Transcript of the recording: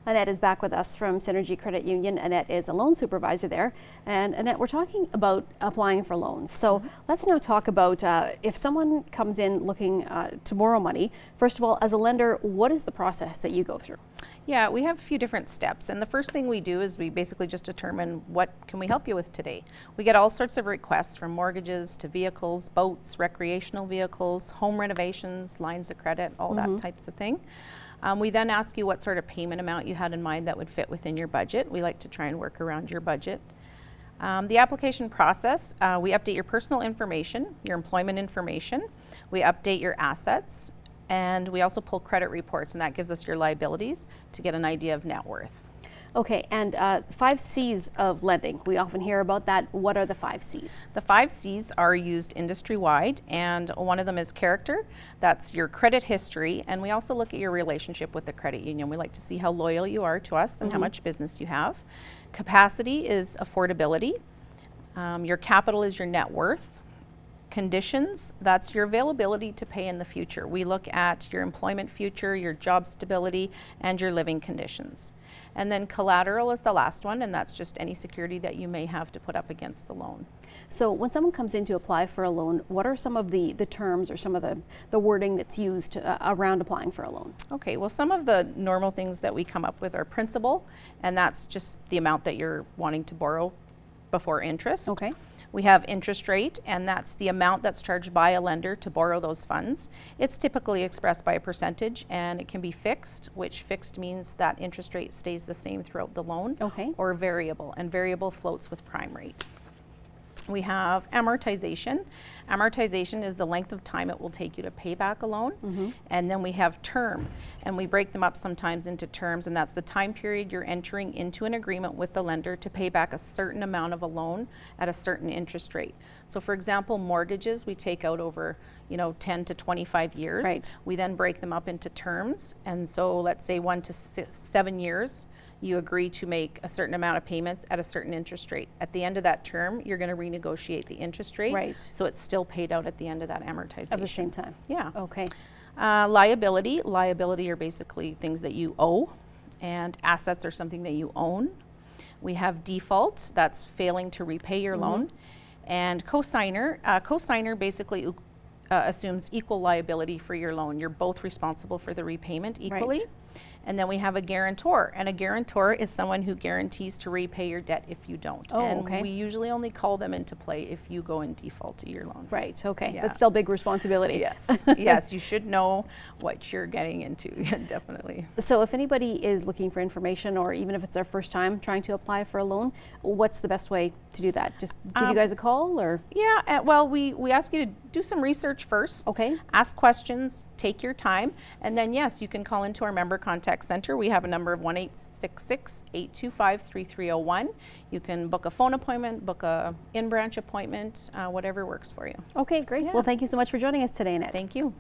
Annette is back with us from Synergy Credit Union. Annette is a loan supervisor there. And Annette, we're talking about applying for loans. So let's now talk about if someone comes in looking to borrow money, first of all, as a lender, what is the process that you go through? Yeah, we have a few different steps. And the first thing we do is we basically just determine what can we help you with today. We get all sorts of requests from mortgages to vehicles, boats, recreational vehicles, home renovations, lines of credit, all that types of thing. We then ask you what sort of payment amount you had in mind that would fit within your budget. We like to try and work around your budget. The application process, we update your personal information, your employment information, we update your assets, and we also pull credit reports, and that gives us your liabilities to get an idea of net worth. Okay, and 5 C's of lending. We often hear about that. What are the 5 C's? The 5 C's are used industry-wide, and one of them is character. That's your credit history, and we also look at your relationship with the credit union. We like to see how loyal you are to us and how much business you have. Capacity is affordability. Your capital is your net worth. Conditions, that's your availability to pay in the future. We look at your employment future, your job stability, and your living conditions. And then collateral is the last one, and that's just any security that you may have to put up against the loan. So when someone comes in to apply for a loan, what are some of the terms or some of the wording that's used around applying for a loan? Okay, well, some of the normal things that we come up with are principal, and that's just the amount that you're wanting to borrow before interest. Okay. We have interest rate, and that's the amount that's charged by a lender to borrow those funds. It's typically expressed by a percentage, and it can be fixed, which fixed means that interest rate stays the same throughout the loan, or variable, and variable floats with prime rate. We have amortization. Amortization is the length of time it will take you to pay back a loan. And then we have term, and we break them up sometimes into terms, and that's the time period you're entering into an agreement with the lender to pay back a certain amount of a loan at a certain interest rate. So for example, mortgages we take out over 10 to 25 years. Right. We then break them up into terms, and so let's say 1 to 7 years. You agree to make a certain amount of payments at a certain interest rate. At the end of that term, you're going to renegotiate the interest rate, so it's still paid out at the end of that amortization. At the same time? Yeah. Okay. Liability are basically things that you owe, and assets are something that you own. We have default, that's failing to repay your loan. And cosigner basically assumes equal liability for your loan. You're both responsible for the repayment equally. Right. And then we have a guarantor, and a guarantor is someone who guarantees to repay your debt if you don't. We usually only call them into play if you go in default to your loan. Right, okay. Yeah. But still big responsibility. Yes, yes, you should know what you're getting into, definitely. So if anybody is looking for information, or even if it's their first time trying to apply for a loan, what's the best way to do that? Just give you guys a call, or? Yeah, well, we ask you to do some research first. Okay. Ask questions, take your time, and then yes, you can call into our member contact center. We have a number of 1-866-825-3301. You can book a phone appointment, book a in-branch appointment, whatever works for you. Okay, great. Yeah. Well, thank you so much for joining us today, Annette. Thank you.